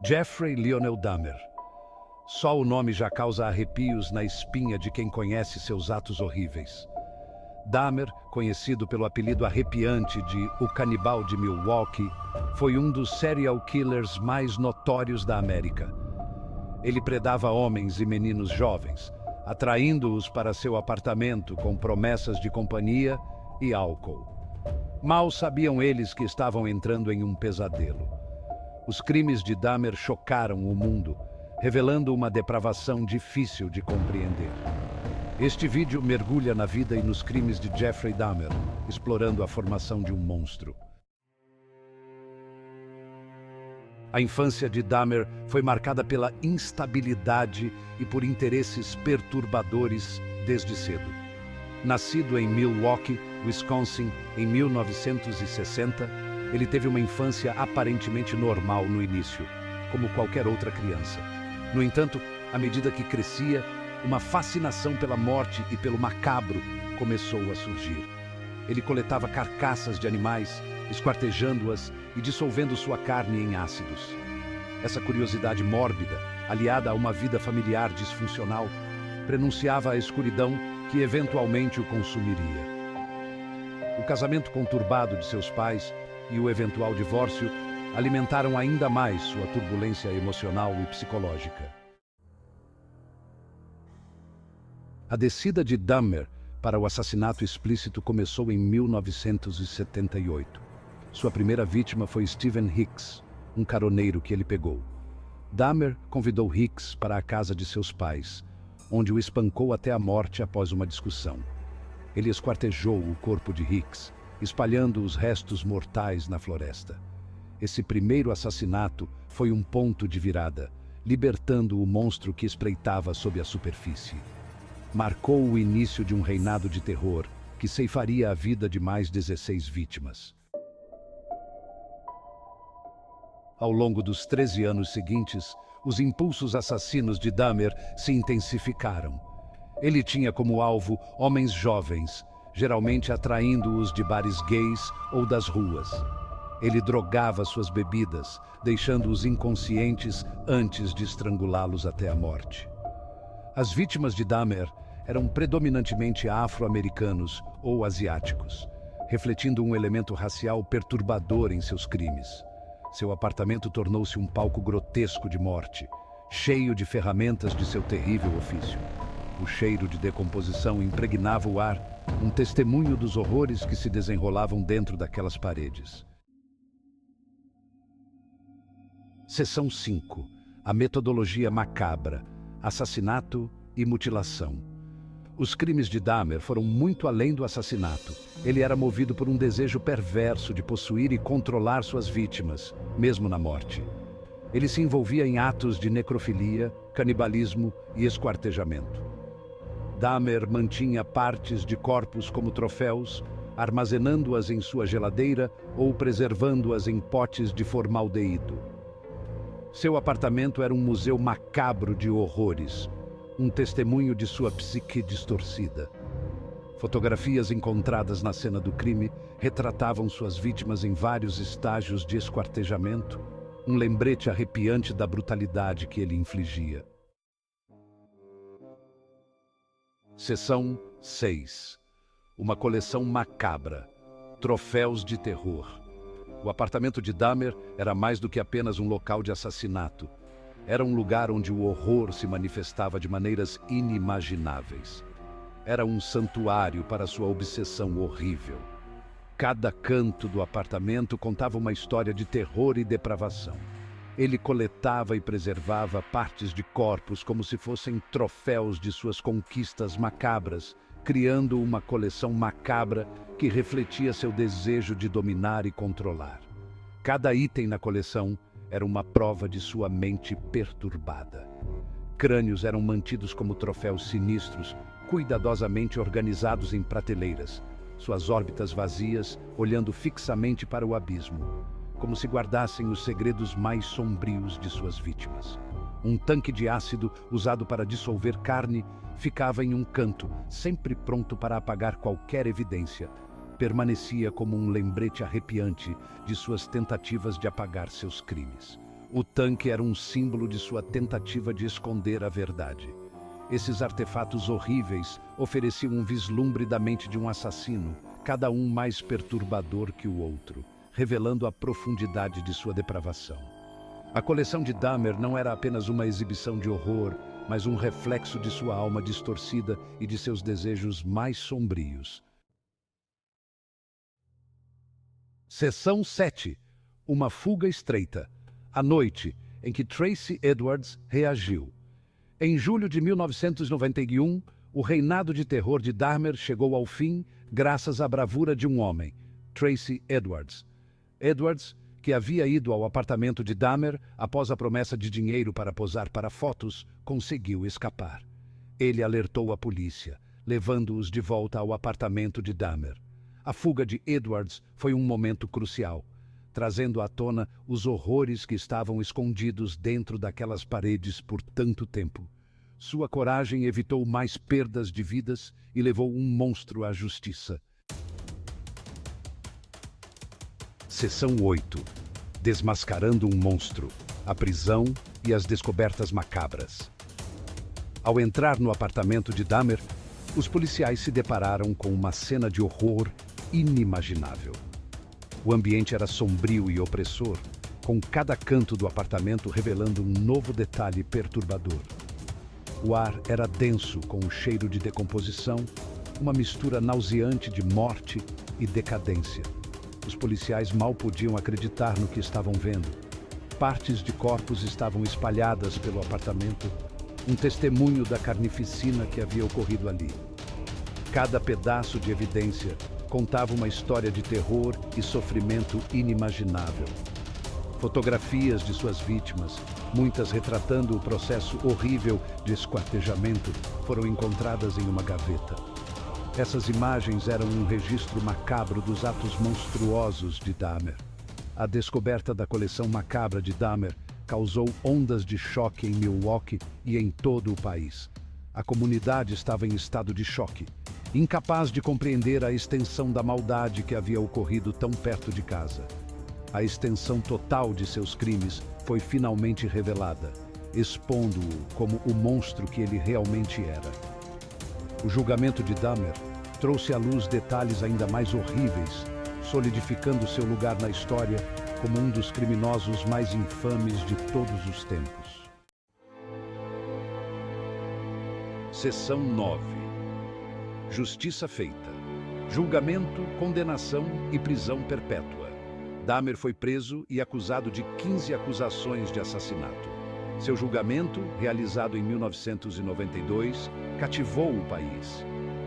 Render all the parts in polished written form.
Jeffrey Lionel Dahmer. Só o nome já causa arrepios na espinha de quem conhece seus atos horríveis. Dahmer, conhecido pelo apelido arrepiante de O Canibal de Milwaukee, foi um dos serial killers mais notórios da América. Ele predava homens e meninos jovens, atraindo-os para seu apartamento com promessas de companhia e álcool. Mal sabiam eles que estavam entrando em um pesadelo. Os crimes de Dahmer chocaram o mundo, revelando uma depravação difícil de compreender. Este vídeo mergulha na vida e nos crimes de Jeffrey Dahmer, explorando a formação de um monstro. A infância de Dahmer foi marcada pela instabilidade e por interesses perturbadores desde cedo. Nascido em Milwaukee, Wisconsin, em 1960, ele teve uma infância aparentemente normal no início, como qualquer outra criança. No entanto, à medida que crescia, uma fascinação pela morte e pelo macabro começou a surgir. Ele coletava carcaças de animais, esquartejando-as e dissolvendo sua carne em ácidos. Essa curiosidade mórbida, aliada a uma vida familiar disfuncional, prenunciava a escuridão que eventualmente o consumiria. O casamento conturbado de seus pais e o eventual divórcio alimentaram ainda mais sua turbulência emocional e psicológica. A descida de Dahmer para o assassinato explícito começou em 1978. Sua primeira vítima foi Stephen Hicks, um caroneiro que ele pegou. Dahmer convidou Hicks para a casa de seus pais, onde o espancou até a morte após uma discussão. Ele esquartejou o corpo de Hicks, espalhando os restos mortais na floresta. Esse primeiro assassinato foi um ponto de virada, libertando o monstro que espreitava sob a superfície. Marcou o início de um reinado de terror que ceifaria a vida de mais 16 vítimas. Ao longo dos 13 anos seguintes, os impulsos assassinos de Dahmer se intensificaram. Ele tinha como alvo homens jovens, geralmente atraindo-os de bares gays ou das ruas. Ele drogava suas bebidas, deixando-os inconscientes antes de estrangulá-los até a morte. As vítimas de Dahmer eram predominantemente afro-americanos ou asiáticos, refletindo um elemento racial perturbador em seus crimes. Seu apartamento tornou-se um palco grotesco de morte, cheio de ferramentas de seu terrível ofício. O cheiro de decomposição impregnava o ar, um testemunho dos horrores que se desenrolavam dentro daquelas paredes. Seção 5. A metodologia macabra, assassinato e mutilação. Os crimes de Dahmer foram muito além do assassinato. Ele era movido por um desejo perverso de possuir e controlar suas vítimas, mesmo na morte. Ele se envolvia em atos de necrofilia, canibalismo e esquartejamento. Dahmer mantinha partes de corpos como troféus, armazenando-as em sua geladeira ou preservando-as em potes de formaldeído. Seu apartamento era um museu macabro de horrores, um testemunho de sua psique distorcida. Fotografias encontradas na cena do crime retratavam suas vítimas em vários estágios de esquartejamento, um lembrete arrepiante da brutalidade que ele infligia. Seção 6. Uma coleção macabra. Troféus de terror. O apartamento de Dahmer era mais do que apenas um local de assassinato. Era um lugar onde o horror se manifestava de maneiras inimagináveis. Era um santuário para sua obsessão horrível. Cada canto do apartamento contava uma história de terror e depravação. Ele coletava e preservava partes de corpos como se fossem troféus de suas conquistas macabras, criando uma coleção macabra que refletia seu desejo de dominar e controlar. Cada item na coleção era uma prova de sua mente perturbada. Crânios eram mantidos como troféus sinistros, cuidadosamente organizados em prateleiras, suas órbitas vazias, olhando fixamente para o abismo, como se guardassem os segredos mais sombrios de suas vítimas. Um tanque de ácido usado para dissolver carne ficava em um canto, sempre pronto para apagar qualquer evidência. Permanecia como um lembrete arrepiante de suas tentativas de apagar seus crimes. O tanque era um símbolo de sua tentativa de esconder a verdade. Esses artefatos horríveis ofereciam um vislumbre da mente de um assassino, cada um mais perturbador que o outro, revelando a profundidade de sua depravação. A coleção de Dahmer não era apenas uma exibição de horror, mas um reflexo de sua alma distorcida e de seus desejos mais sombrios. Seção 7. Uma fuga estreita. A noite em que Tracy Edwards reagiu. Em julho de 1991, o reinado de terror de Dahmer chegou ao fim graças à bravura de um homem, Tracy Edwards. Edwards, que havia ido ao apartamento de Dahmer após a promessa de dinheiro para posar para fotos, conseguiu escapar. Ele alertou a polícia, levando-os de volta ao apartamento de Dahmer. A fuga de Edwards foi um momento crucial, trazendo à tona os horrores que estavam escondidos dentro daquelas paredes por tanto tempo. Sua coragem evitou mais perdas de vidas e levou um monstro à justiça. Seção 8. Desmascarando um monstro, a prisão e as descobertas macabras. Ao entrar no apartamento de Dahmer, os policiais se depararam com uma cena de horror inimaginável. O ambiente era sombrio e opressor, com cada canto do apartamento revelando um novo detalhe perturbador. O ar era denso, com um cheiro de decomposição, uma mistura nauseante de morte e decadência. Os policiais mal podiam acreditar no que estavam vendo. Partes de corpos estavam espalhadas pelo apartamento, um testemunho da carnificina que havia ocorrido ali. Cada pedaço de evidência contava uma história de terror e sofrimento inimaginável. Fotografias de suas vítimas, muitas retratando o processo horrível de esquartejamento, foram encontradas em uma gaveta. Essas imagens eram um registro macabro dos atos monstruosos de Dahmer. A descoberta da coleção macabra de Dahmer causou ondas de choque em Milwaukee e em todo o país. A comunidade estava em estado de choque, incapaz de compreender a extensão da maldade que havia ocorrido tão perto de casa. A extensão total de seus crimes foi finalmente revelada, expondo-o como o monstro que ele realmente era. O julgamento de Dahmer trouxe à luz detalhes ainda mais horríveis, solidificando seu lugar na história como um dos criminosos mais infames de todos os tempos. Seção 9. Justiça feita. Julgamento, condenação e prisão perpétua. Dahmer foi preso e acusado de 15 acusações de assassinato. Seu julgamento, realizado em 1992, cativou o país.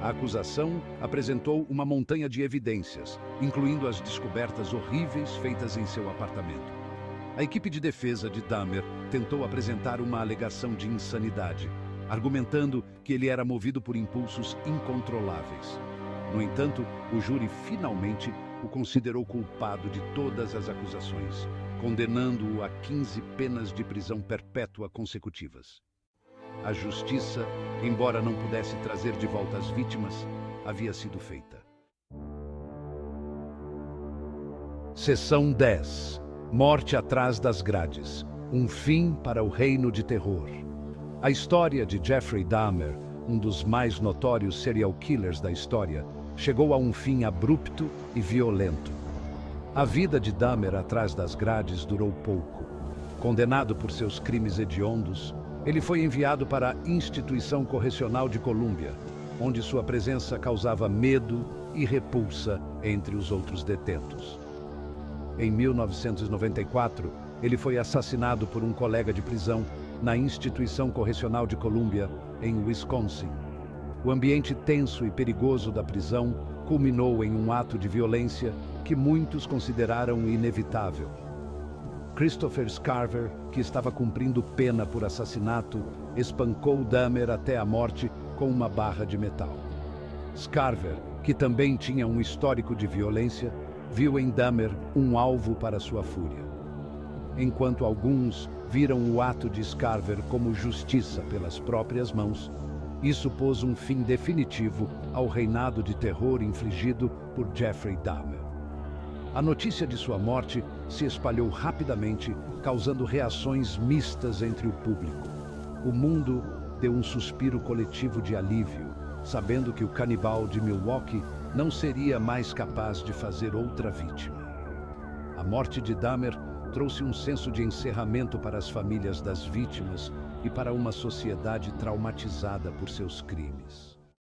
A acusação apresentou uma montanha de evidências, incluindo as descobertas horríveis feitas em seu apartamento. A equipe de defesa de Dahmer tentou apresentar uma alegação de insanidade, argumentando que ele era movido por impulsos incontroláveis. No entanto, o júri finalmente o considerou culpado de todas as acusações, condenando-o a 15 penas de prisão perpétua consecutivas. A justiça, embora não pudesse trazer de volta as vítimas, havia sido feita. Seção 10. Morte atrás das grades. Um fim para o reino de terror. A história de Jeffrey Dahmer, um dos mais notórios serial killers da história, chegou a um fim abrupto e violento. A vida de Dahmer atrás das grades durou pouco. Condenado por seus crimes hediondos, ele foi enviado para a Instituição Correcional de Colômbia, onde sua presença causava medo e repulsa entre os outros detentos. Em 1994, ele foi assassinado por um colega de prisão na Instituição Correcional de Colômbia, em Wisconsin. O ambiente tenso e perigoso da prisão culminou em um ato de violência que muitos consideraram inevitável. Christopher Scarver, que estava cumprindo pena por assassinato, espancou Dahmer até a morte com uma barra de metal. Scarver, que também tinha um histórico de violência, viu em Dahmer um alvo para sua fúria. Enquanto alguns viram o ato de Scarver como justiça pelas próprias mãos, isso pôs um fim definitivo ao reinado de terror infligido por Jeffrey Dahmer. A notícia de sua morte se espalhou rapidamente, causando reações mistas entre o público. O mundo deu um suspiro coletivo de alívio, sabendo que o canibal de Milwaukee não seria mais capaz de fazer outra vítima. A morte de Dahmer trouxe um senso de encerramento para as famílias das vítimas e para uma sociedade traumatizada por seus crimes.